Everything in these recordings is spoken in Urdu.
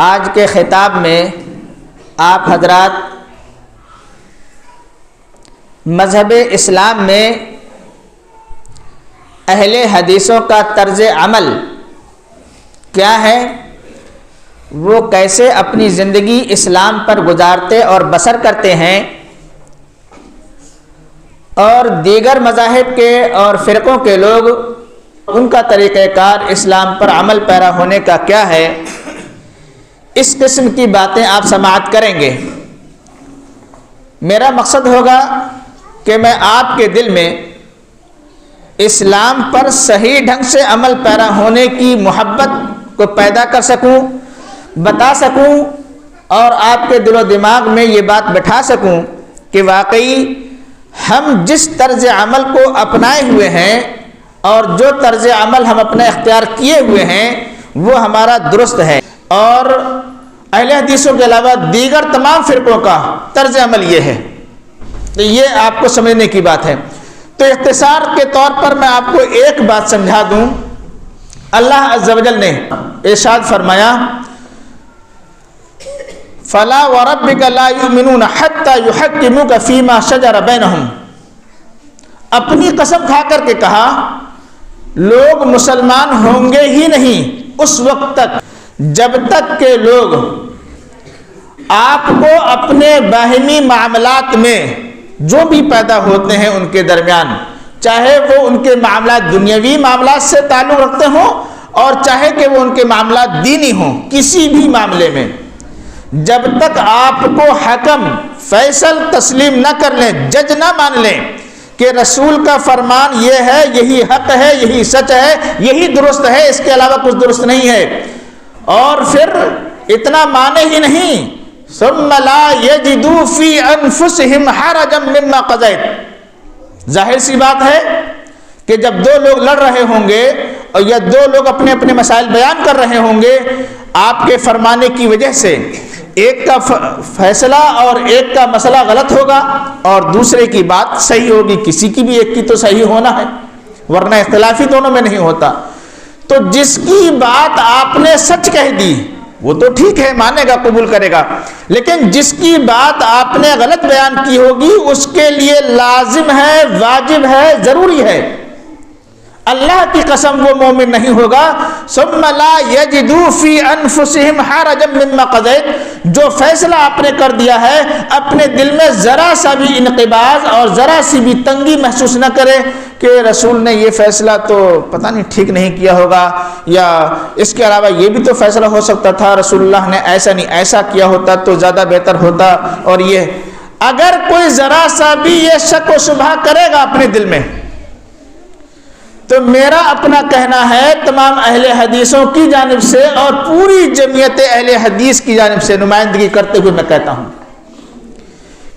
آج کے خطاب میں آپ حضرات مذہب اسلام میں اہل حدیثوں کا طرز عمل کیا ہے، وہ کیسے اپنی زندگی اسلام پر گزارتے اور بسر کرتے ہیں، اور دیگر مذاہب کے اور فرقوں کے لوگ ان کا طریقہ کار اسلام پر عمل پیرا ہونے کا کیا ہے، اس قسم کی باتیں آپ سماعت کریں گے۔ میرا مقصد ہوگا کہ میں آپ کے دل میں اسلام پر صحیح ڈھنگ سے عمل پیرا ہونے کی محبت کو پیدا کر سکوں، بتا سکوں، اور آپ کے دل و دماغ میں یہ بات بٹھا سکوں کہ واقعی ہم جس طرز عمل کو اپنائے ہوئے ہیں اور جو طرز عمل ہم اپنا اختیار کیے ہوئے ہیں وہ ہمارا درست ہے، اور اہل حدیثوں کے علاوہ دیگر تمام فرقوں کا طرز عمل یہ ہے۔ تو یہ آپ کو سمجھنے کی بات ہے۔ تو اختصار کے طور پر میں آپ کو ایک بات سمجھا دوں۔ اللہ عز و جل نے ارشاد فرمایا، فَلَا وَرَبِّكَ لَا يُؤْمِنُونَ حَتَّى يُحَكِّمُوكَ فِي مَا شَجَرَ بَيْنَهُمْ۔ اپنی قسم کھا کر کے کہا لوگ مسلمان ہوں گے ہی نہیں اس وقت تک جب تک کہ لوگ آپ کو اپنے باہمی معاملات میں جو بھی پیدا ہوتے ہیں ان کے درمیان، چاہے وہ ان کے معاملات دنیاوی معاملات سے تعلق رکھتے ہوں اور چاہے کہ وہ ان کے معاملات دینی ہوں، کسی بھی معاملے میں جب تک آپ کو حکم فیصل تسلیم نہ کر لیں، جج نہ مان لیں کہ رسول کا فرمان یہ ہے، یہی حق ہے، یہی سچ ہے، یہی درست ہے، اس کے علاوہ کچھ درست نہیں ہے، اور پھر اتنا مانے ہی نہیں، ثم لا یجدوا فی انفسہم حرجا مما قضیت۔ ظاہر سی بات ہے کہ جب دو لوگ لڑ رہے ہوں گے اور یا دو لوگ اپنے اپنے مسائل بیان کر رہے ہوں گے، آپ کے فرمانے کی وجہ سے ایک کا فیصلہ اور ایک کا مسئلہ غلط ہوگا اور دوسرے کی بات صحیح ہوگی، کسی کی بھی ایک کی تو صحیح ہونا ہے، ورنہ اختلافی دونوں میں نہیں ہوتا۔ تو جس کی بات آپ نے سچ کہہ دی وہ تو ٹھیک ہے، مانے گا، قبول کرے گا، لیکن جس کی بات آپ نے غلط بیان کی ہوگی اس کے لیے لازم ہے، واجب ہے، ضروری ہے، اللہ کی قسم وہ مومن نہیں ہوگا۔ ثم لا یجدوا فی انفسہم حرجا مما قضیت، جو فیصلہ آپ نے کر دیا ہے اپنے دل میں ذرا سا بھی انقباض اور ذرا سی بھی تنگی محسوس نہ کرے کہ رسول نے یہ فیصلہ تو پتہ نہیں ٹھیک نہیں کیا ہوگا، یا اس کے علاوہ یہ بھی تو فیصلہ ہو سکتا تھا، رسول اللہ نے ایسا نہیں ایسا کیا ہوتا تو زیادہ بہتر ہوتا، اور یہ اگر کوئی ذرا سا بھی یہ شک و شبہ کرے گا اپنے دل میں، تو میرا اپنا کہنا ہے تمام اہل حدیثوں کی جانب سے اور پوری جمعیت اہل حدیث کی جانب سے نمائندگی کرتے ہوئے میں کہتا ہوں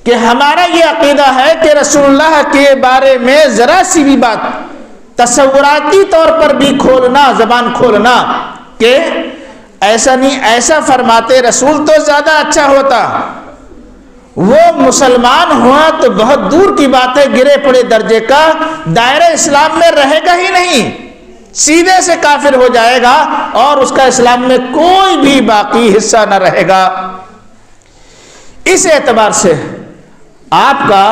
کہ ہمارا یہ عقیدہ ہے کہ رسول اللہ کے بارے میں ذرا سی بھی بات تصوراتی طور پر بھی کھولنا، زبان کھولنا کہ ایسا نہیں ایسا فرماتے رسول تو زیادہ اچھا ہوتا، وہ مسلمان ہوا تو بہت دور کی بات ہے، گرے پڑے درجے کا، دائرہ اسلام میں رہے گا ہی نہیں، سیدھے سے کافر ہو جائے گا اور اس کا اسلام میں کوئی بھی باقی حصہ نہ رہے گا۔ اس اعتبار سے آپ کا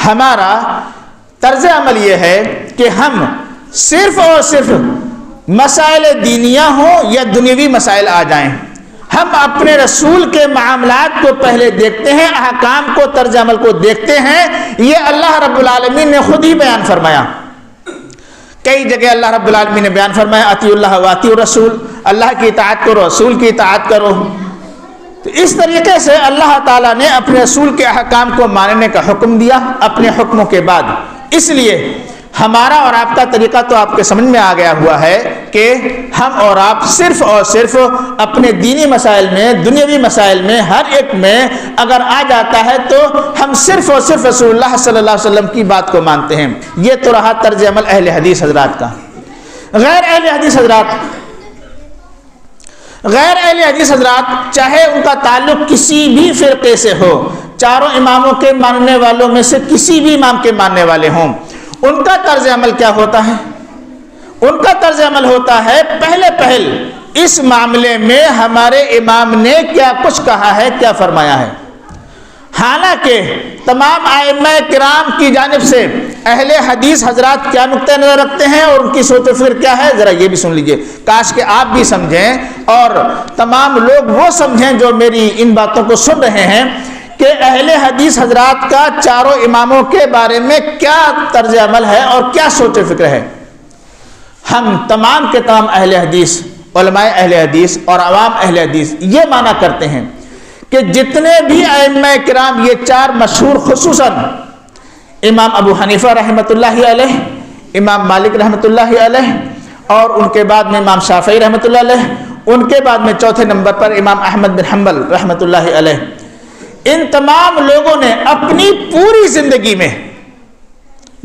ہمارا طرز عمل یہ ہے کہ ہم صرف اور صرف مسائل دینیہ ہوں یا دنیوی مسائل آ جائیں، ہم اپنے رسول کے معاملات کو پہلے دیکھتے ہیں، احکام کو، طرز عمل کو دیکھتے ہیں۔ یہ اللہ رب العالمین نے خود ہی بیان فرمایا، کئی جگہ اللہ رب العالمین نے بیان فرمایا اطیعوا اللہ واطیعوا الرسول، اللہ کی اطاعت کرو، رسول کی اطاعت کرو۔ تو اس طریقے سے اللہ تعالیٰ نے اپنے رسول کے احکام کو ماننے کا حکم دیا اپنے حکموں کے بعد۔ اس لیے ہمارا اور آپ کا طریقہ تو آپ کے سمجھ میں آ گیا ہوا ہے کہ ہم اور آپ صرف اور صرف اپنے دینی مسائل میں، دنیاوی مسائل میں، ہر ایک میں اگر آ جاتا ہے تو ہم صرف اور صرف رسول اللہ صلی اللہ علیہ وسلم کی بات کو مانتے ہیں۔ یہ تو رہا طرز عمل اہل حدیث حضرات کا۔ غیر اہل حدیث حضرات چاہے ان کا تعلق کسی بھی فرقے سے ہو، چاروں اماموں کے ماننے والوں میں سے کسی بھی امام کے ماننے والے ہوں، ان کا طرز عمل کیا ہوتا ہے؟ ان کا طرز عمل ہوتا ہے پہلے اس معاملے میں ہمارے امام نے کیا کچھ کہا ہے، کیا فرمایا ہے۔ حالانکہ تمام ائمہ کرام کی جانب سے اہل حدیث حضرات کیا نقطہ نظر رکھتے ہیں اور ان کی سوچ و فکر کیا ہے، ذرا یہ بھی سن لیجئے، کاش کہ آپ بھی سمجھیں اور تمام لوگ وہ سمجھیں جو میری ان باتوں کو سن رہے ہیں کہ اہل حدیث حضرات کا چاروں اماموں کے بارے میں کیا طرز عمل ہے اور کیا سوچ و فکر ہے۔ ہم تمام کے تمام اہل حدیث، علماء اہل حدیث اور عوام اہل حدیث یہ مانا کرتے ہیں کہ جتنے بھی ائمہ کرام یہ چار مشہور، خصوصاً امام ابو حنیفہ رحمۃ اللہ علیہ، امام مالک رحمۃ اللہ علیہ، اور ان کے بعد میں امام شافعی رحمۃ اللہ علیہ، ان کے بعد میں چوتھے نمبر پر امام احمد بن حنبل رحمۃ اللہ علیہ، ان تمام لوگوں نے اپنی پوری زندگی میں،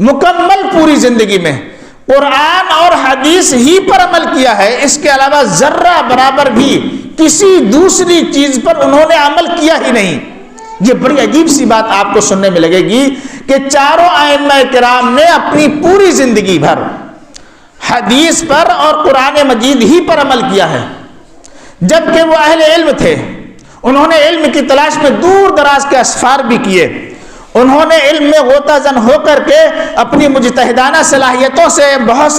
مکمل پوری زندگی میں قرآن اور حدیث ہی پر عمل کیا ہے، اس کے علاوہ ذرہ برابر بھی کسی دوسری چیز پر انہوں نے عمل کیا ہی نہیں۔ یہ بڑی عجیب سی بات آپ کو سننے میں لگے گی کہ چاروں ائمہ کرام نے اپنی پوری زندگی بھر حدیث پر اور قرآن مجید ہی پر عمل کیا ہے، جبکہ وہ اہل علم تھے۔ انہوں نے علم کی تلاش میں دور دراز کے اسفار بھی کیے، انہوں نے علم میں غوطہ زن ہو کر کے اپنی مجتہدانہ صلاحیتوں سے بہت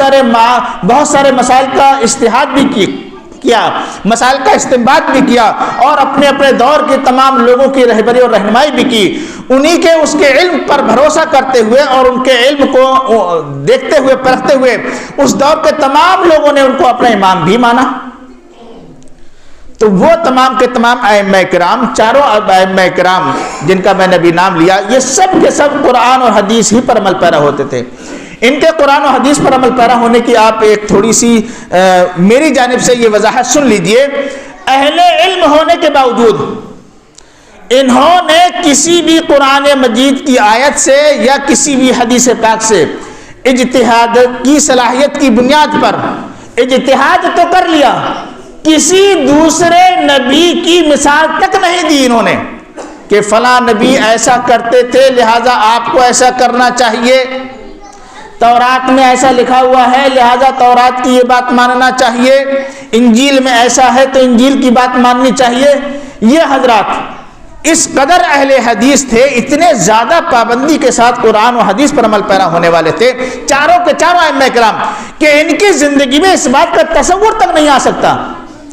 سارے مسائل کا اجتہاد بھی کیا، مسائل کا استنباط بھی کیا، اور اپنے اپنے دور کے تمام لوگوں کی رہبری اور رہنمائی بھی کی۔ انہی کے اس کے علم پر بھروسہ کرتے ہوئے اور ان کے علم کو دیکھتے ہوئے پرکھتے ہوئے اس دور کے تمام لوگوں نے ان کو اپنا امام بھی مانا۔ تو وہ تمام کے تمام ائمہ کرام، چاروں ائمہ کرام جن کا میں نے بھی نام لیا، یہ سب کے سب قرآن اور حدیث ہی پر عمل پیرا ہوتے تھے۔ ان کے قرآن و حدیث پر عمل پیرا ہونے کی آپ ایک تھوڑی سی میری جانب سے یہ وضاحت سن لیجئے۔ اہل علم ہونے کے باوجود انہوں نے کسی بھی قرآن مجید کی آیت سے یا کسی بھی حدیث پاک سے اجتہاد کی صلاحیت کی بنیاد پر اجتہاد تو کر لیا، کسی دوسرے نبی کی مثال تک نہیں دی انہوں نے کہ فلاں نبی ایسا کرتے تھے لہذا آپ کو ایسا کرنا چاہیے، تورات میں ایسا لکھا ہوا ہے لہذا تورات کی یہ بات ماننا چاہیے، انجیل میں ایسا ہے تو انجیل کی بات ماننی چاہیے۔ یہ حضرات اس قدر اہل حدیث تھے، اتنے زیادہ پابندی کے ساتھ قرآن و حدیث پر عمل پیرا ہونے والے تھے چاروں کے چاروں ائمہ کرام، کہ ان کی زندگی میں اس بات کا تصور تک نہیں آ سکتا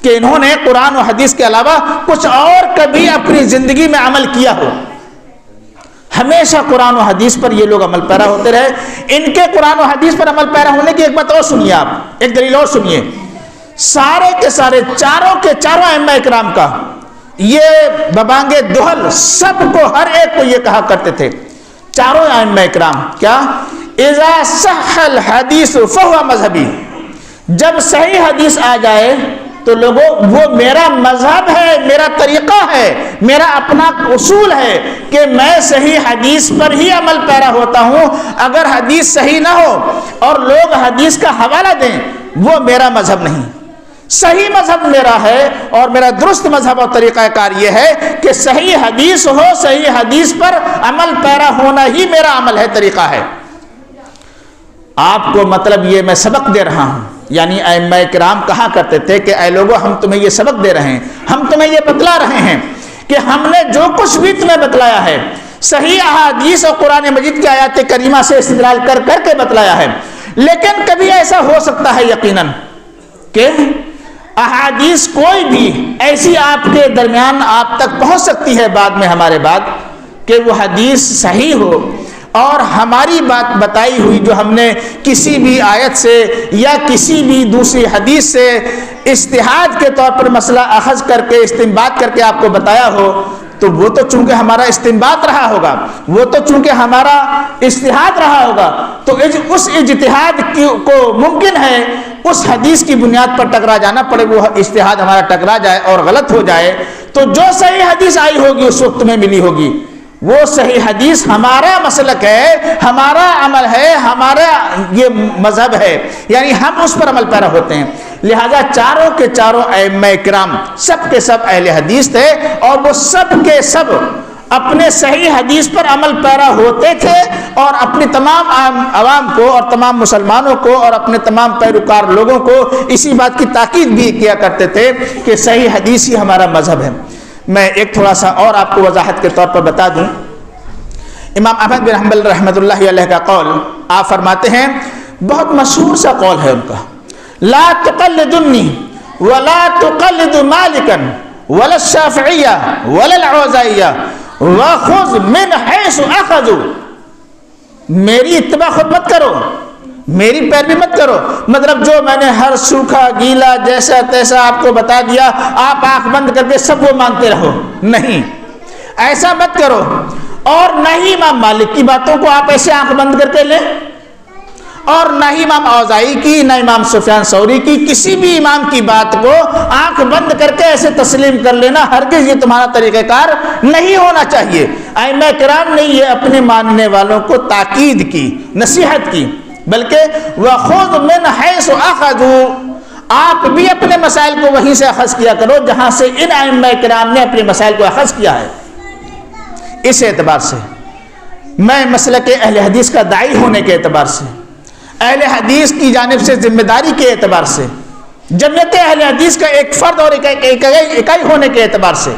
کہ انہوں نے قرآن و حدیث کے علاوہ کچھ اور کبھی اپنی زندگی میں عمل کیا ہو۔ ہمیشہ قرآن و حدیث پر یہ لوگ عمل پیرا ہوتے رہے۔ ان کے قرآن و حدیث پر عمل پیرا ہونے کی ایک بات اور سنیے، آپ ایک دلیل اور سنیے۔ سارے کے سارے چاروں کے چاروں ائمہ اکرام کا یہ ببانگ دہل سب کو، ہر ایک کو یہ کہا کرتے تھے چاروں ائمہ اکرام، کیا؟ اذا صح الحدیث فہو مذہبی، جب صحیح حدیث آ جائے تو لوگوں وہ میرا مذہب ہے، میرا طریقہ ہے، میرا اپنا اصول ہے کہ میں صحیح حدیث پر ہی عمل پیرا ہوتا ہوں۔ اگر حدیث صحیح نہ ہو اور لوگ حدیث کا حوالہ دیں، وہ میرا مذہب نہیں۔ صحیح مذہب میرا ہے اور میرا درست مذہب اور طریقہ کار یہ ہے کہ صحیح حدیث ہو، صحیح حدیث پر عمل پیرا ہونا ہی میرا عمل ہے، طریقہ ہے۔ آپ کو مطلب یہ میں سبق دے رہا ہوں، یعنی ائمہ کرام کہا کرتے تھے کہ اے لوگوں ہم تمہیں یہ سبق دے رہے ہیں، ہم تمہیں یہ بتلا رہے ہیں کہ ہم نے جو کچھ بھی تمہیں بتلایا ہے صحیح احادیث اور قرآن مجید کی آیات کریمہ سے استدلال کر کر کے بتلایا ہے، لیکن کبھی ایسا ہو سکتا ہے یقیناً کہ احادیث کوئی بھی ایسی آپ کے درمیان آپ تک پہنچ سکتی ہے بعد میں ہمارے بعد کہ وہ حدیث صحیح ہو اور ہماری بات بتائی ہوئی جو ہم نے کسی بھی آیت سے یا کسی بھی دوسری حدیث سے اجتہاد کے طور پر مسئلہ اخذ کر کے استنباط کر کے آپ کو بتایا ہو، تو وہ تو چونکہ ہمارا استنباط رہا ہوگا، وہ تو چونکہ ہمارا اجتہاد رہا ہوگا، تو اس اجتہاد کو ممکن ہے اس حدیث کی بنیاد پر ٹکرا جانا پڑے، وہ اجتہاد ہمارا ٹکرا جائے اور غلط ہو جائے، تو جو صحیح حدیث آئی ہوگی اس وقت میں ملی ہوگی، وہ صحیح حدیث ہمارا مسلک ہے، ہمارا عمل ہے، ہمارا یہ مذہب ہے، یعنی ہم اس پر عمل پیرا ہوتے ہیں۔ لہذا چاروں کے چاروں ائمہ کرام سب کے سب اہل حدیث تھے، اور وہ سب کے سب اپنے صحیح حدیث پر عمل پیرا ہوتے تھے اور اپنی تمام عوام کو اور تمام مسلمانوں کو اور اپنے تمام پیروکار لوگوں کو اسی بات کی تاکید بھی کیا کرتے تھے کہ صحیح حدیث ہی ہمارا مذہب ہے۔ میں ایک تھوڑا سا اور آپ کو وضاحت کے طور پر بتا دوں، امام احمد بن حنبل رحمۃ اللہ علیہ کا قول، آپ فرماتے ہیں، بہت مشہور سا قول ہے ان کا، لا تقلدنی ولا تقلد مالکا ولا الشافعیہ ولا العوزائیہ وخذ من حیث اخذوا، میری اتباع خود مت کرو، میری پیروی مت کرو، مطلب جو میں نے ہر سوکھا گیلا جیسا تیسا آپ کو بتا دیا آپ آنکھ بند کر کے سب وہ مانتے رہو، نہیں، ایسا مت کرو۔ اور نہ ہی امام مالک کی باتوں کو آپ ایسے آنکھ بند کر کے لیں، اور نہ ہی امام اوزاعی کی، نہ امام سفیان ثوری کی، کسی بھی امام کی بات کو آنکھ بند کر کے ایسے تسلیم کر لینا، ہرگز یہ تمہارا طریقہ کار نہیں ہونا چاہیے۔ ائمہ کرام نے یہ اپنے ماننے والوں کو تاکید کی، نصیحت کی، بلکہ وَخُذْ مِنْ حَيْثُ أَخَذُوا، آپ بھی اپنے مسائل کو وہیں سے اخذ کیا کرو جہاں سے ان ائمہ کرام نے اپنے مسائل کو اخذ کیا ہے۔ اس اعتبار سے میں مسلک اہل حدیث کا داعی ہونے کے اعتبار سے، اہل حدیث کی جانب سے ذمہ داری کے اعتبار سے، جمعیت اہل حدیث کا ایک فرد اور اکائی ہونے کے اعتبار سے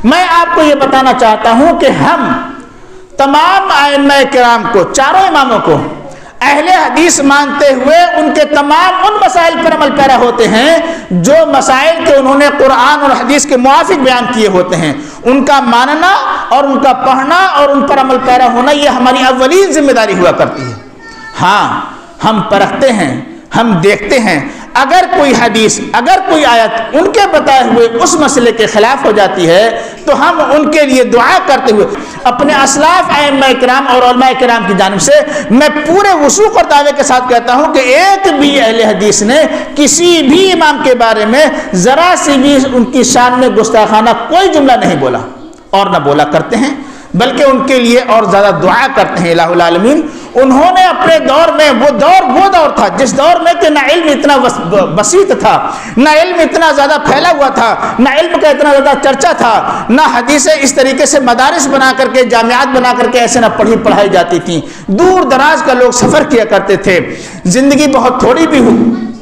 میں آپ کو یہ بتانا چاہتا ہوں کہ ہم تمام ائمہ کرام کو، چاروں اماموں کو اہل حدیث مانتے ہوئے ان کے تمام ان مسائل پر عمل پیرا ہوتے ہیں جو مسائل کے انہوں نے قرآن اور حدیث کے موافق بیان کیے ہوتے ہیں۔ ان کا ماننا اور ان کا پڑھنا اور ان پر عمل پیرا ہونا یہ ہماری اولین ذمہ داری ہوا کرتی ہے۔ ہاں، ہم پرکھتے ہیں، ہم دیکھتے ہیں، اگر کوئی حدیث، اگر کوئی آیت ان کے بتائے ہوئے اس مسئلے کے خلاف ہو جاتی ہے تو ہم ان کے لیے دعا کرتے ہوئے اپنے اسلاف ائمہ کرام اور علماء کرام کی جانب سے میں پورے وثوق اور دعوے کے ساتھ کہتا ہوں کہ ایک بھی اہل حدیث نے کسی بھی امام کے بارے میں ذرا سی بھی ان کی شان میں گستاخانہ کوئی جملہ نہیں بولا اور نہ بولا کرتے ہیں، بلکہ ان کے لیے اور زیادہ دعا کرتے ہیں الہ العالمین۔ انہوں نے اپنے دور میں، وہ دور تھا جس دور میں کہ نہ علم اتنا بسیط تھا، نہ علم اتنا زیادہ پھیلا ہوا تھا، نہ علم کا اتنا زیادہ چرچا تھا، نہ حدیثیں اس طریقے سے مدارس بنا کر کے، جامعات بنا کر کے ایسے نہ پڑھائی جاتی تھیں، دور دراز کا لوگ سفر کیا کرتے تھے، زندگی بہت تھوڑی بھی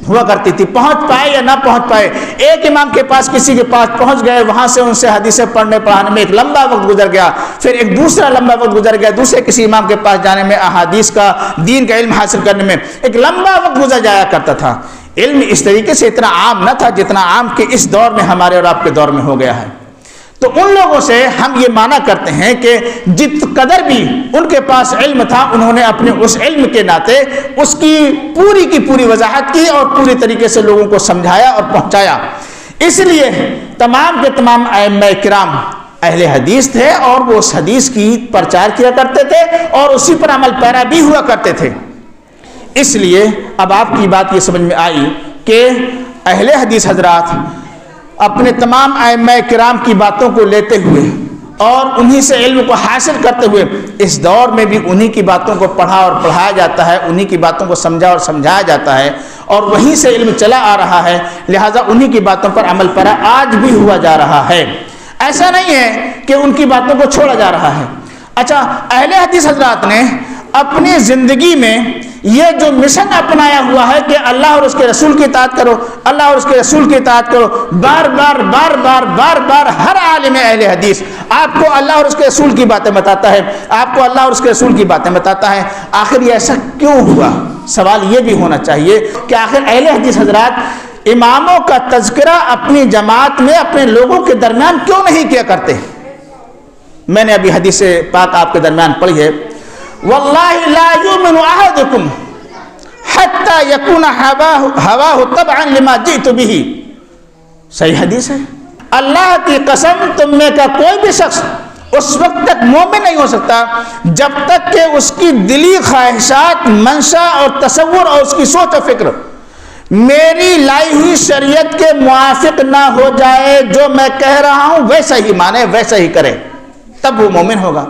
ہوا کرتی تھی، پہنچ پائے یا نہ پہنچ پائے، ایک امام کے پاس کسی کے پاس پہنچ گئے، وہاں سے ان سے حدیثیں پڑھنے پڑھانے میں ایک لمبا وقت گزر گیا، پھر ایک دوسرا لمبا وقت گزر گیا، دوسرے کسی امام کے پاس جانے میں، احادیث کا، دین کا علم حاصل کرنے میں ایک لمبا وقت گزر جایا کرتا تھا۔ علم اس طریقے سے اتنا عام نہ تھا جتنا عام کہ اس دور میں ہمارے اور آپ کے دور میں ہو گیا ہے۔ تو ان لوگوں سے ہم یہ مانا کرتے ہیں کہ جت قدر بھی ان کے پاس علم تھا، انہوں نے اپنے اس علم کے ناطے اس کی پوری وضاحت کی اور پوری طریقے سے لوگوں کو سمجھایا اور پہنچایا۔ اس لیے تمام کے تمام ائمہ کرام اہل حدیث تھے اور وہ اس حدیث کی پرچار کیا کرتے تھے اور اسی پر عمل پیرا بھی ہوا کرتے تھے۔ اس لیے اب آپ کی بات یہ سمجھ میں آئی کہ اہل حدیث حضرات اپنے تمام ائمہ کرام کی باتوں کو لیتے ہوئے اور انہی سے علم کو حاصل کرتے ہوئے اس دور میں بھی انہی کی باتوں کو پڑھا اور پڑھایا جاتا ہے، انہی کی باتوں کو سمجھا اور سمجھایا جاتا ہے اور وہیں سے علم چلا آ رہا ہے، لہٰذا انہی کی باتوں پر عمل پیرا آج بھی ہوا جا رہا ہے۔ ایسا نہیں ہے کہ ان کی باتوں کو چھوڑا جا رہا ہے۔ اچھا، اہل حدیث حضرات نے اپنی زندگی میں یہ جو مشن اپنایا ہوا ہے کہ اللہ اور اس کے رسول کی اطاعت کرو، اللہ اور اس کے رسول کی اطاعت کرو، بار بار ہر عالم اہل حدیث آپ کو اللہ اور اس کے رسول کی باتیں بتاتا ہے، آپ کو اللہ اور اس کے رسول کی باتیں بتاتا ہے۔ آخر یہ ایسا کیوں ہوا؟ سوال یہ بھی ہونا چاہیے کہ آخر اہل حدیث حضرات اماموں کا تذکرہ اپنی جماعت میں اپنے لوگوں کے درمیان کیوں نہیں کیا کرتے؟ میں نے ابھی حدیث پاک آپ کے درمیان پڑھی ہے، واللہ لا یؤمن احدکم حتی یکون ہواہ تبعا لما جئت بہ، صحیح حدیث ہے۔ اللہ کی قسم تم میں کا کوئی بھی شخص اس وقت تک مومن نہیں ہو سکتا جب تک کہ اس کی دلی خواہشات، منشا اور تصور اور اس کی سوچ و فکر میری لائی ہوئی شریعت کے موافق نہ ہو جائے، جو میں کہہ رہا ہوں ویسا ہی مانے، ویسا ہی کرے، تب وہ مومن ہوگا۔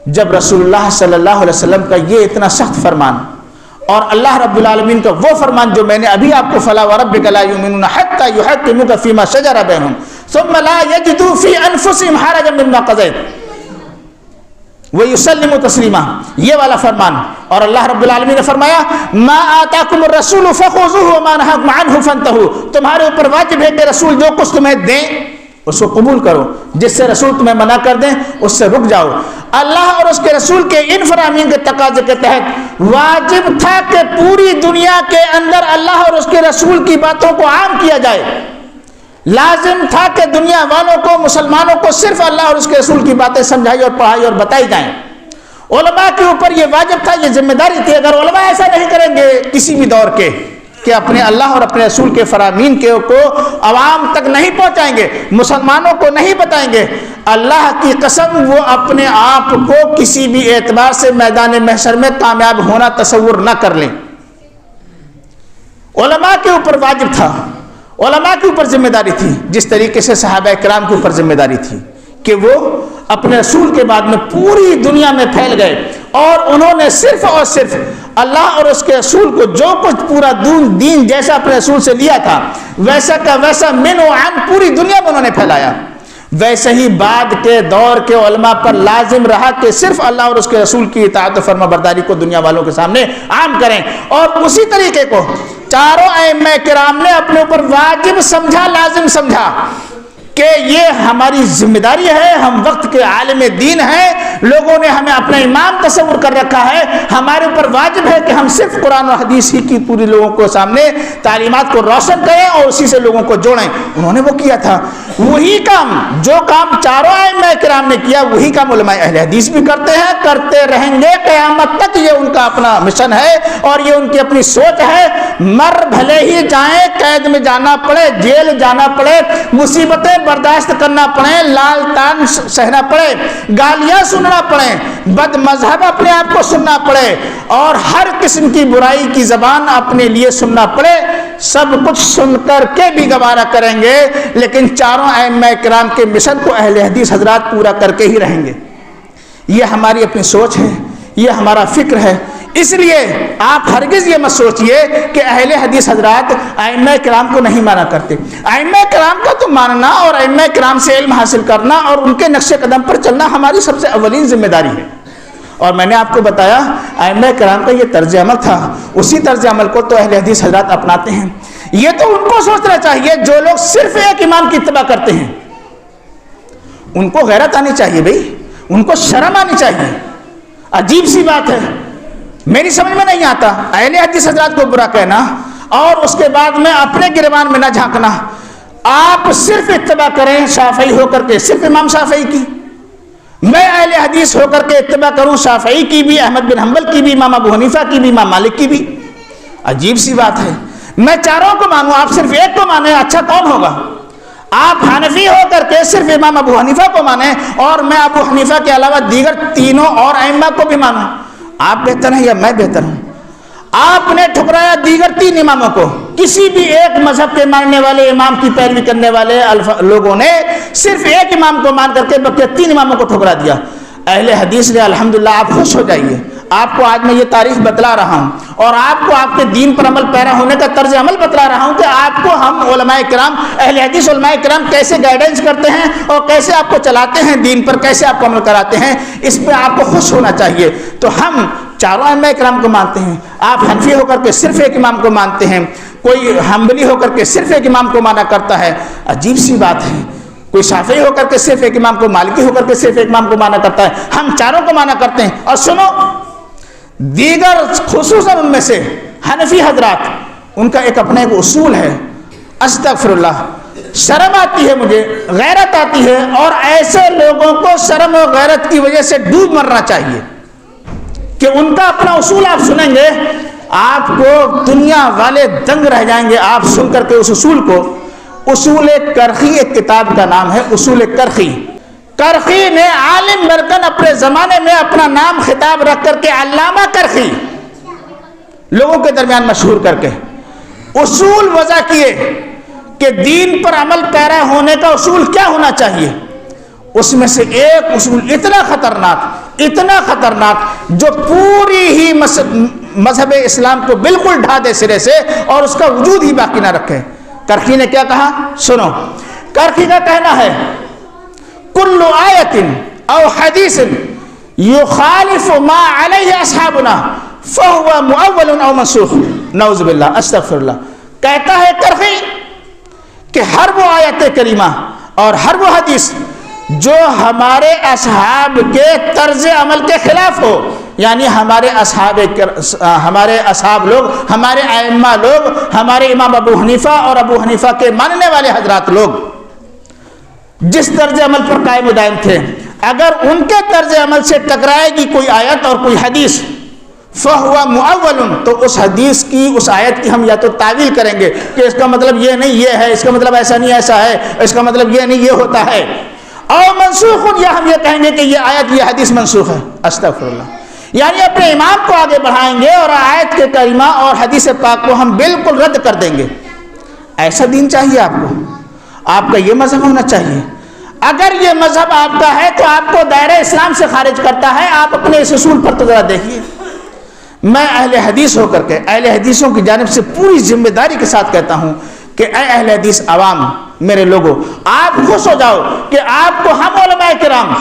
جب رسول اللہ صلی اللہ علیہ وسلم کا یہ اتنا سخت فرمان اور اللہ رب العالمین کا وہ فرمان جو میں نے ابھی آپ کو فلا وربک لا یؤمنون حتی یحکموک فیما شجر بینہم ثم لا یجدوا فی انفسہم حرجا مما قضیت، وَيُسَلِّمُ تَسْلِيمًا، یہ والا فرمان۔ اور اللہ رب العالمین نے فرمایا مَا آتَاكُمُ الرَّسُولُ فَخُذُوهُ وَمَا نَهَاكُمْ عَنْهُ فَانْتَهُوا، تمہارے اوپر واجب ہے کہ رسول جو کچھ تمہیں دیں اس کو قبول کرو، جس سے رسول تمہیں منع کر دیں اس سے رک جاؤ۔ اللہ اور اس کے رسول کے ان فرامین کے تقاضے کے تحت واجب تھا کہ پوری دنیا کے اندر اللہ اور اس کے رسول کی باتوں کو عام کیا جائے۔ لازم تھا کہ دنیا والوں کو، مسلمانوں کو صرف اللہ اور اس کے رسول کی باتیں سمجھائی اور پڑھائی اور بتائی جائیں۔ علماء کے اوپر یہ واجب تھا، یہ ذمہ داری تھی۔ اگر علماء ایسا نہیں کریں گے کسی بھی دور کے کہ اپنے اللہ اور اپنے رسول کے فرامین کو عوام تک نہیں پہنچائیں گے، مسلمانوں کو نہیں بتائیں گے، اللہ کی قسم وہ اپنے آپ کو کسی بھی اعتبار سے میدان محشر میں کامیاب ہونا تصور نہ کر لیں۔ علماء کے اوپر واجب تھا، علماء کے اوپر ذمہ داری تھی، جس طریقے سے صحابہ کرام کے اوپر ذمہ داری تھی کہ وہ اپنے رسول کے بعد میں پوری دنیا میں پھیل گئے اور انہوں نے صرف اور صرف اللہ اور اس کے رسول کو جو کچھ پورا دین جیسا اپنے رسول سے لیا تھا ویسا کا ویسا من و عن پوری دنیا میں انہوں نے پھیلایا۔ ویسے ہی بعد کے دور کے علماء پر لازم رہا کہ صرف اللہ اور اس کے رسول کی اطاعت و فرما برداری کو دنیا والوں کے سامنے عام کریں، اور اسی طریقے کو چاروں ائمہ کرام نے اپنے اوپر واجب سمجھا، لازم سمجھا کہ یہ ہماری ذمہ داری ہے، ہم وقت کے عالم دین ہیں، لوگوں نے ہمیں اپنا امام تصور کر رکھا ہے، ہمارے اوپر واجب ہے کہ ہم صرف قرآن و حدیث ہی کی پوری لوگوں کو سامنے تعلیمات کو روشن کریں اور اسی سے لوگوں کو جوڑیں۔ انہوں نے وہ کیا تھا، وہی کام جو کام چاروں ائمہ کرام نے کیا وہی کام علماء اہل حدیث بھی کرتے ہیں، کرتے رہیں گے قیامت تک۔ یہ ان کا اپنا مشن ہے اور یہ ان کی اپنی سوچ ہے۔ مر بھلے ہی جائیں، قید میں جانا پڑے، جیل جانا پڑے، مصیبتیں برداشت کرنا پڑے، لال تان سہنا پڑے، گالیاں سننا پڑے، بد مذہب اپنے آپ کو سننا پڑے اور ہر قسم کی برائی کی زبان اپنے لیے سننا پڑے، سب کچھ سن کر کے بھی گوارا کریں گے، لیکن چاروں ائمہ کرام کے مشن کو اہل حدیث حضرات پورا کر کے ہی رہیں گے۔ یہ ہماری اپنی سوچ ہے، یہ ہمارا فکر ہے۔ اس لیے آپ ہرگز یہ مت سوچئے کہ اہل حدیث حضرات ائمہ کرام کو نہیں مانا کرتے۔ ائمہ کرام کا تو ماننا اور ائمہ کرام سے علم حاصل کرنا اور ان کے نقش قدم پر چلنا ہماری سب سے اولین ذمہ داری ہے۔ اور میں نے آپ کو بتایا ائمہ کرام کا یہ طرز عمل تھا، اسی طرز عمل کو تو اہل حدیث حضرات اپناتے ہیں۔ یہ تو ان کو سوچنا چاہیے جو لوگ صرف ایک امام کی اتباع کرتے ہیں، ان کو غیرت آنی چاہیے بھائی، ان کو شرم آنی چاہیے۔ عجیب سی بات ہے، میری سمجھ میں نہیں آتا اہل حدیث حضرات کو برا کہنا اور اس کے بعد میں اپنے گریبان میں نہ جھانکنا۔ آپ صرف اتباع کریں شافعی ہو کر کے صرف امام شافعی کی، میں اہل حدیث ہو کر کے اتباع کروں شافعی کی بھی، احمد بن حنبل کی بھی، امام ابو حنیفہ کی بھی، امام مالک کی بھی۔ عجیب سی بات ہے، میں چاروں کو مانوں، آپ صرف ایک کو مانیں، اچھا کون ہوگا؟ آپ حنفی ہو کر کے صرف امام ابو حنیفہ کو مانیں اور میں ابو حنیفہ کے علاوہ دیگر تینوں اور ائمہ کو بھی مانوں، آپ بہتر ہیں یا میں بہتر ہوں؟ آپ نے ٹھکرایا دیگر تین اماموں کو، کسی بھی ایک مذہب کے ماننے والے امام کی پیروی کرنے والے لوگوں نے صرف ایک امام کو مان کر کے بقیہ تین اماموں کو ٹھکرا دیا۔ اہل حدیث نے الحمدللہ، آپ خوش ہو جائیے، آپ کو آج میں یہ تاریخ بتلا رہا ہوں اور آپ کو آپ کے دین پر عمل پیرا ہونے کا طرز عمل بتلا رہا ہوں کہ آپ کو ہم علماء کرام، اہل حدیث علماء کرام کیسے گائیڈنس کرتے ہیں اور کیسے آپ کو چلاتے ہیں دین پر، کیسے آپ کو عمل کراتے ہیں، اس پہ آپ کو خوش ہونا چاہیے۔ تو ہم چاروں ائمہ کرام کو مانتے ہیں، آپ حنفی ہو کر کے صرف ایک امام کو مانتے ہیں، کوئی حنبلی ہو کر کے صرف ایک امام کو مانا کرتا ہے، عجیب سی بات ہے۔ کوئی شافعی ہو کر کے صرف ایک امام کو، مالکی ہو کر کے صرف ایک امام کو مانا کرتا ہے، ہم چاروں کو مانا کرتے ہیں۔ اور سنو، دیگر خصوصاً ان میں سے حنفی حضرات، ان کا ایک اپنا ایک اصول ہے، استغفر اللہ، شرم آتی ہے مجھے، غیرت آتی ہے، اور ایسے لوگوں کو شرم و غیرت کی وجہ سے ڈوب مرنا چاہیے کہ ان کا اپنا اصول آپ سنیں گے آپ کو دنیا والے دنگ رہ جائیں گے آپ سن کر کے اس اصول کو۔ اصول کرخی ایک کتاب کا نام ہے، اصول کرخی۔ کرخی نے عالم برکن اپنے زمانے میں اپنا نام خطاب رکھ کر کے علامہ کرخی لوگوں کے درمیان مشہور کر کے اصول وضع کیے کہ دین پر عمل پیرا ہونے کا اصول کیا ہونا چاہیے۔ اس میں سے ایک اصول اتنا خطرناک جو پوری ہی مذہب اسلام کو بالکل ڈھا دے سرے سے اور اس کا وجود ہی باقی نہ رکھے۔ کرخی نے کیا کہا؟ سنو، کرخی کا کہنا ہے کل آیت او حدیث یخالف ما علیہ اصحابنا فہو مؤول او منسوخ، نعوذ باللہ، استغفر اللہ۔ کہتا ہے کرخی کہ ہر وہ آیت کریمہ اور ہر وہ حدیث جو ہمارے اصحاب کے طرز عمل کے خلاف ہو، یعنی ہمارے اصحاب لوگ، ہمارے ائمہ لوگ، ہمارے امام ابو حنیفہ اور ابو حنیفہ کے ماننے والے حضرات لوگ جس طرز عمل پر قائم و دائم تھے، اگر ان کے طرز عمل سے ٹکرائے گی کوئی آیت اور کوئی حدیث، فَهُوَ مُؤَوَّلٌ، تو اس حدیث کی، اس آیت کی ہم یا تو تعویل کریں گے کہ اس کا مطلب یہ نہیں یہ ہے، اس کا مطلب ایسا نہیں ایسا ہے، اس کا مطلب یہ نہیں یہ ہوتا ہے، اور منسوخ، یا ہم یہ کہیں گے کہ یہ آیت یہ حدیث منسوخ ہے، استغفر اللہ۔ یعنی اپنے امام کو آگے بڑھائیں گے اور آیت کے کریمہ اور حدیث پاک کو ہم بالکل رد کر دیں گے۔ ایسا دین چاہیے آپ کو؟ آپ کا یہ مذہب ہونا چاہیے؟ اگر یہ مذہب آپ کا ہے تو آپ کو دائرہ اسلام سے خارج کرتا ہے۔ آپ اپنے اس اصول پر تو ذرا دیکھیے۔ میں اہل حدیث ہو کر کے اہل حدیثوں کی جانب سے پوری ذمہ داری کے ساتھ کہتا ہوں کہ اے اہل حدیث عوام، میرے لوگوں، آپ خوش ہو جاؤ کہ آپ کو ہم علماء کرام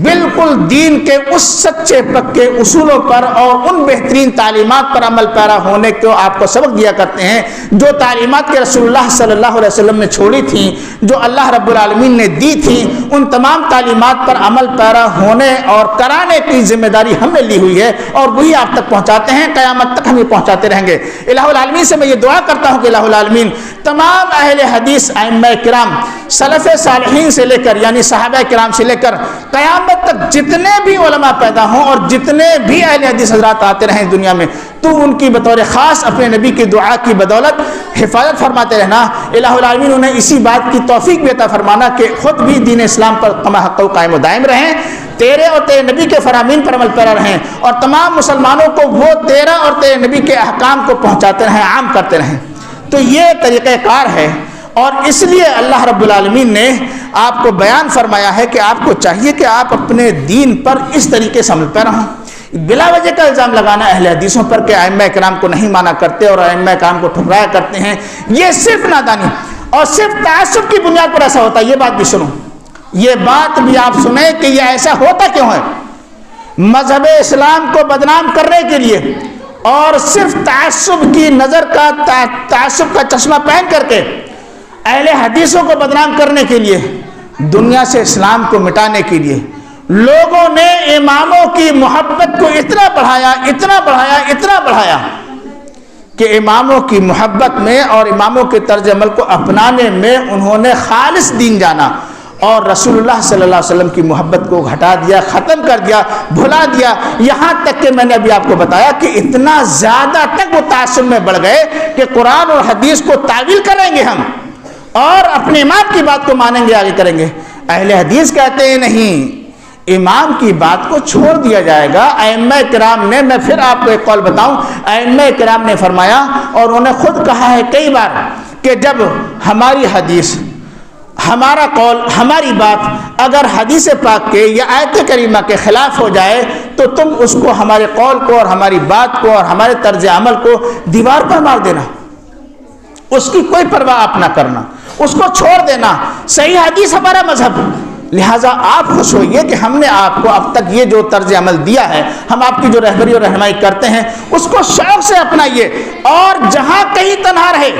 بالکل دین کے اس سچے پکے اصولوں پر اور ان بہترین تعلیمات پر عمل پیرا ہونے کو آپ کو سبق دیا کرتے ہیں جو تعلیمات کے رسول اللہ صلی اللہ علیہ وسلم نے چھوڑی تھیں، جو اللہ رب العالمین نے دی تھیں۔ ان تمام تعلیمات پر عمل پیرا ہونے اور کرانے کی ذمہ داری ہم نے لی ہوئی ہے، اور وہی آپ تک پہنچاتے ہیں، قیامت تک ہم یہ پہنچاتے رہیں گے۔ الہ العالمین سے میں یہ دعا کرتا ہوں کہ الہ العالمین تمام اہل حدیث ائمہ کرام سلف صالحین سے لے کر، یعنی صحابہ کرام سے لے کر قیامت تک جتنے بھی علماء پیدا ہوں اور جتنے بھی اہل حدیث حضرات آتے رہیں دنیا میں، تو ان کی بطور خاص اپنے نبی کی دعا کی بدولت حفاظت فرماتے رہنا۔ الہ العالمین انہیں اسی بات کی توفیق بھی عطا فرمانا کہ خود بھی دین اسلام پر کما حق و قائم و دائم رہیں، تیرے اور تیرے نبی کے فرامین پر عمل پیرا رہیں، اور تمام مسلمانوں کو وہ تیرا اور تیرے نبی کے احکام کو پہنچاتے رہیں، عام کرتے رہیں۔ تو یہ طریقہ کار ہے، اور اس لیے اللہ رب العالمین نے آپ کو بیان فرمایا ہے کہ آپ کو چاہیے کہ آپ اپنے دین پر اس طریقے سے عمل پیرا ہوں۔ بلا وجہ کا الزام لگانا اہل حدیثوں پر کہ ائمہ کرام کو نہیں مانا کرتے اور ائمہ کرام کو ٹھکرایا کرتے ہیں، یہ صرف نادانی اور صرف تعصب کی بنیاد پر ایسا ہوتا ہے۔ یہ بات بھی سنو، یہ بات بھی آپ سنیں کہ یہ ایسا ہوتا کیوں ہے۔ مذہب اسلام کو بدنام کرنے کے لیے اور صرف تعصب کی نظر کا، تعصب کا چشمہ پہن کر کے اہل حدیثوں کو بدنام کرنے کے لیے، دنیا سے اسلام کو مٹانے کے لیے لوگوں نے اماموں کی محبت کو اتنا بڑھایا، اتنا بڑھایا، اتنا بڑھایا کہ اماموں کی محبت میں اور اماموں کے طرز عمل کو اپنانے میں انہوں نے خالص دین جانا، اور رسول اللہ صلی اللہ علیہ وسلم کی محبت کو گھٹا دیا، ختم کر دیا، بھلا دیا۔ یہاں تک کہ میں نے ابھی آپ کو بتایا کہ اتنا زیادہ تک وہ تعصب میں بڑھ گئے کہ قرآن اور حدیث کو تعویل کریں گے ہم، اور اپنے امام کی بات کو مانیں گے، آگے کریں گے۔ اہل حدیث کہتے ہیں نہیں، امام کی بات کو چھوڑ دیا جائے گا۔ ائمہ کرام نے، میں پھر آپ کو ایک قول بتاؤں، ائمہ کرام نے فرمایا اور انہوں نے خود کہا ہے کئی بار کہ جب ہماری حدیث، ہمارا قول، ہماری بات اگر حدیث پاک کے یا آیت کریمہ کے خلاف ہو جائے تو تم اس کو، ہمارے قول کو اور ہماری بات کو اور ہمارے طرز عمل کو دیوار پر مار دینا، اس کی کوئی پرواہ آپ نہ کرنا، اس کو چھوڑ دینا۔ صحیح حدیث ہمارا مذہب، لہٰذا آپ خوش ہوئیے کہ ہم نے آپ کو اب تک یہ جو طرز عمل دیا ہے، ہم آپ کی جو رہبری اور رہنمائی کرتے ہیں اس کو شوق سے اپنائیے، اور جہاں کہیں تنہا رہے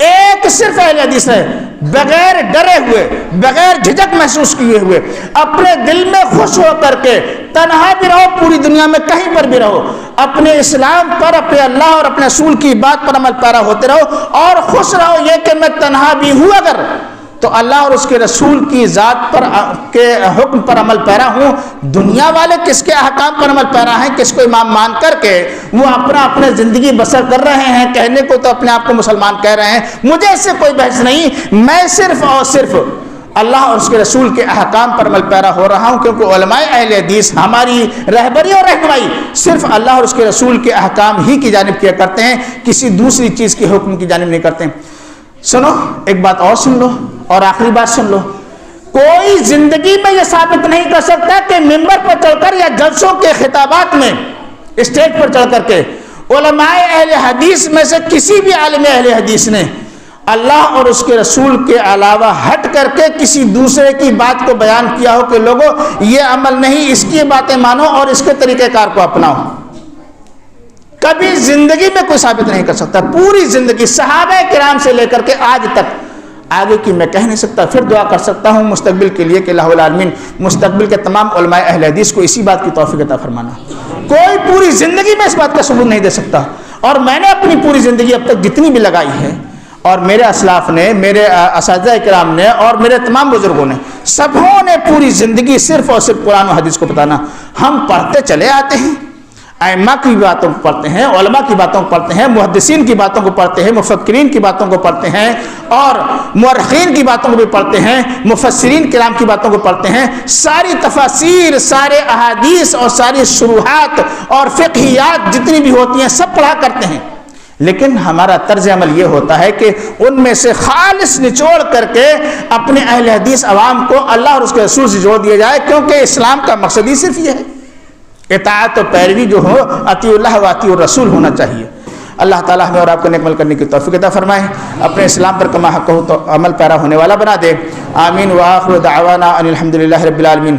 ایک صرف اہل حدیث ہے، بغیر ڈرے ہوئے، بغیر جھجک محسوس کیے ہوئے، اپنے دل میں خوش ہو کر کے تنہا بھی رہو، پوری دنیا میں کہیں پر بھی رہو، اپنے اسلام پر، اپنے اللہ اور اپنے رسول کی بات پر عمل پیرا ہوتے رہو، اور خوش رہو یہ کہ میں تنہا بھی ہوں اگر تو اللہ اور اس کے رسول کی ذات پر کے حکم پر عمل پیرا ہوں۔ دنیا والے کس کے احکام پر عمل پیرا ہیں، کس کو امام مان کر کے وہ اپنے زندگی بسر کر رہے ہیں، کہنے کو تو اپنے آپ کو مسلمان کہہ رہے ہیں، مجھے اس سے کوئی بحث نہیں، میں صرف اور صرف اللہ اور اس کے رسول کے احکام پر عمل پیرا ہو رہا ہوں، کیونکہ علماء اہل حدیث ہماری رہبری اور رہنمائی صرف اللہ اور اس کے رسول کے احکام ہی کی جانب کیا کرتے ہیں، کسی دوسری چیز کے حکم کی جانب نہیں کرتے ہیں۔ سنو ایک بات اور سن لو، اور آخری بات سن لو، کوئی زندگی میں یہ ثابت نہیں کر سکتا کہ ممبر پر چڑھ کر یا جلسوں کے خطابات میں اسٹیج پر چڑھ کر کے علماء اہل حدیث میں سے کسی بھی عالم اہل حدیث نے اللہ اور اس کے رسول کے علاوہ ہٹ کر کے کسی دوسرے کی بات کو بیان کیا ہو کہ لوگوں یہ عمل نہیں، اس کی باتیں مانو اور اس کے طریقہ کار کو اپناؤ، کبھی زندگی میں کوئی ثابت نہیں کر سکتا۔ پوری زندگی صحابہ کرام سے لے کر کے آج تک، آگے کی میں کہہ نہیں سکتا، پھر دعا کر سکتا ہوں مستقبل کے لیے کہ اللہ العالمین مستقبل کے تمام علماء اہل حدیث کو اسی بات کی توفیق عطا فرمانا۔ کوئی پوری زندگی میں اس بات کا ثبوت نہیں دے سکتا، اور میں نے اپنی پوری زندگی اب تک جتنی بھی لگائی ہے، اور میرے اسلاف نے، میرے اساتذہ کرام نے، اور میرے تمام بزرگوں نے، سبوں نے پوری زندگی صرف اور صرف قرآن و حدیث کو بتانا۔ ہم پڑھتے چلے آتے ہیں، ائمہ کی باتوں کو پڑھتے ہیں، علماء کی باتوں کو پڑھتے ہیں، محدثین کی باتوں کو پڑھتے ہیں، مفکرین کی باتوں کو پڑھتے ہیں، اور مورخین کی باتوں کو بھی پڑھتے ہیں، مفسرین کرام کی باتوں کو پڑھتے ہیں، ساری تفاسیر، سارے احادیث اور ساری شروحات اور فقہیات جتنی بھی ہوتی ہیں سب پڑھا کرتے ہیں، لیکن ہمارا طرز عمل یہ ہوتا ہے کہ ان میں سے خالص نچوڑ کر کے اپنے اہل حدیث عوام کو اللہ اور اس کے رسول سے جوڑ دیا جائے، کیونکہ اسلام کا مقصد ہی صرف یہ ہے، اطاعت و پیروی جو ہو اطیع اللہ و اطیع الرسول ہونا چاہیے۔ اللہ تعالیٰ ہمیں اور آپ کو نیک عمل کرنے کی توفیق عطا فرمائے، اپنے اسلام پر کما حق ہو تو عمل پیرا ہونے والا بنا دے۔ آمین۔ وآخر دعوانا ان الحمد للہ رب العالمین۔